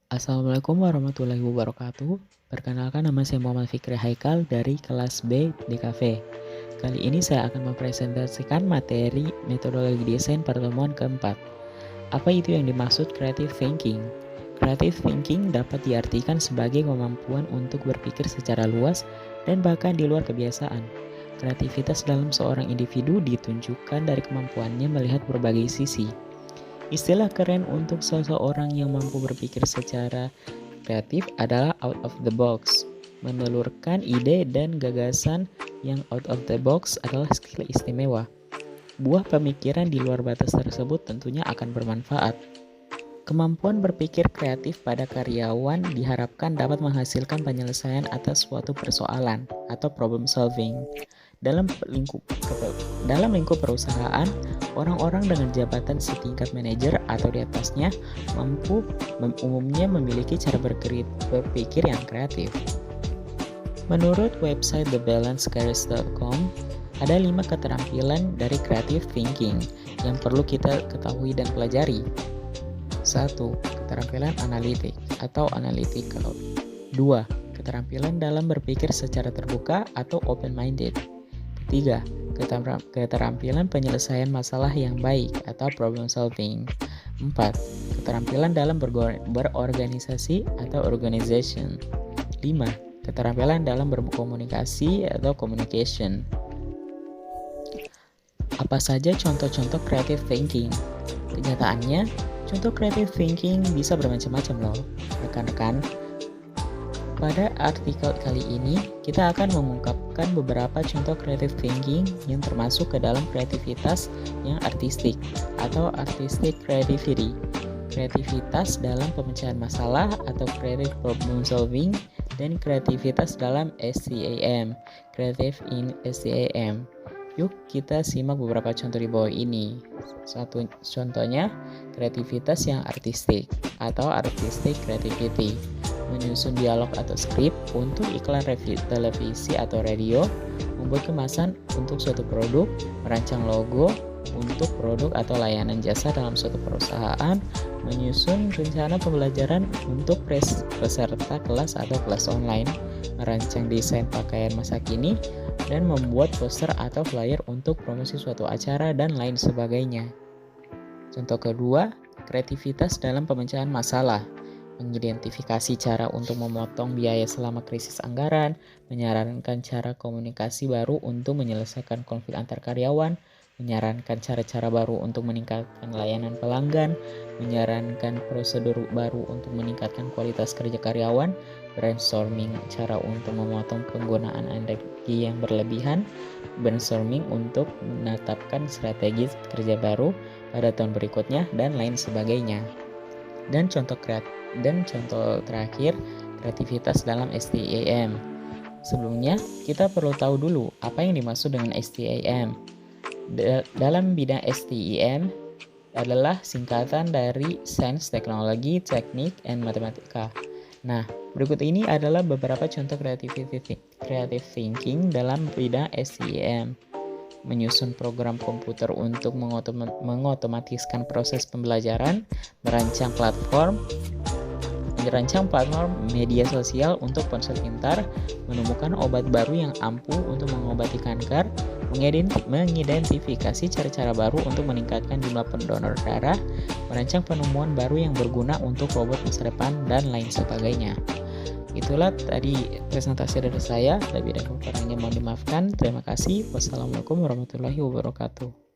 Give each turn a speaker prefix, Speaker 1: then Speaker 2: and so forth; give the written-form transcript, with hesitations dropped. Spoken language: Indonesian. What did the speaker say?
Speaker 1: Assalamualaikum warahmatullahi wabarakatuh. Perkenalkan, nama saya Muhammad Fikri Haikal dari kelas B DKV. Kali ini saya akan mempresentasikan materi metodologi desain pertemuan keempat. Apa itu yang dimaksud creative thinking? Creative thinking dapat diartikan sebagai kemampuan untuk berpikir secara luas dan bahkan di luar kebiasaan. Kreativitas dalam seorang individu ditunjukkan dari kemampuannya melihat berbagai sisi. Istilah keren untuk seseorang yang mampu berpikir secara kreatif adalah out of the box. Menelurkan ide dan gagasan yang out of the box adalah skill istimewa. Buah pemikiran di luar batas tersebut tentunya akan bermanfaat. Kemampuan berpikir kreatif pada karyawan diharapkan dapat menghasilkan penyelesaian atas suatu persoalan atau problem solving. Dalam lingkup perusahaan, orang-orang dengan jabatan setingkat manajer atau di atasnya umumnya memiliki cara berpikir yang kreatif. Menurut website thebalancecareers.com, ada 5 keterampilan dari creative thinking yang perlu kita ketahui dan pelajari. 1. Keterampilan analitik atau analytical. 2. Keterampilan dalam berpikir secara terbuka atau open-minded. 3. Keterampilan penyelesaian masalah yang baik atau problem solving. 4. Keterampilan dalam berorganisasi atau organization. 5. Keterampilan dalam berkomunikasi atau communication. Apa saja contoh-contoh creative thinking? Kenyataannya, contoh creative thinking bisa bermacam-macam loh, rekan-rekan. Pada artikel kali ini, kita akan mengungkapkan beberapa contoh creative thinking yang termasuk ke dalam kreativitas yang artistik atau artistic creativity, kreativitas dalam pemecahan masalah atau creative problem solving, dan kreativitas dalam STAM, creative in STAM. Yuk kita simak beberapa contoh di bawah ini. Satu contohnya, kreativitas yang artistik atau artistic creativity. Menyusun dialog atau skrip untuk iklan televisi atau radio, membuat kemasan untuk suatu produk, merancang logo untuk produk atau layanan jasa dalam suatu perusahaan, menyusun rencana pembelajaran untuk peserta kelas atau kelas online, merancang desain pakaian masa kini, dan membuat poster atau flyer untuk promosi suatu acara dan lain sebagainya. Contoh kedua, kreativitas dalam pemecahan masalah. Mengidentifikasi cara untuk memotong biaya selama krisis anggaran, menyarankan cara komunikasi baru untuk menyelesaikan konflik antar karyawan, menyarankan cara-cara baru untuk meningkatkan layanan pelanggan, menyarankan prosedur baru untuk meningkatkan kualitas kerja karyawan, brainstorming cara untuk memotong penggunaan energi yang berlebihan, brainstorming untuk menetapkan strategi kerja baru pada tahun berikutnya, dan lain sebagainya. Dan contoh terakhir, kreativitas dalam STAM. Sebelumnya, kita perlu tahu dulu apa yang dimaksud dengan STAM. Dalam bidang STEM adalah singkatan dari Sains, Teknologi, Teknik, and Matematika. Nah, berikut ini adalah beberapa contoh creative thinking dalam bidang STEM. Menyusun program komputer untuk mengotomatiskan proses pembelajaran, merancang platform media sosial untuk ponsel pintar, menemukan obat baru yang ampuh untuk mengobati kanker, mengidentifikasi cara-cara baru untuk meningkatkan jumlah pendonor darah, merancang penemuan baru yang berguna untuk robot masa depan, dan lain sebagainya. Itulah tadi presentasi dari saya. Lebih dan kurangnya mohon dimaafkan. Terima kasih. Wassalamualaikum warahmatullahi wabarakatuh.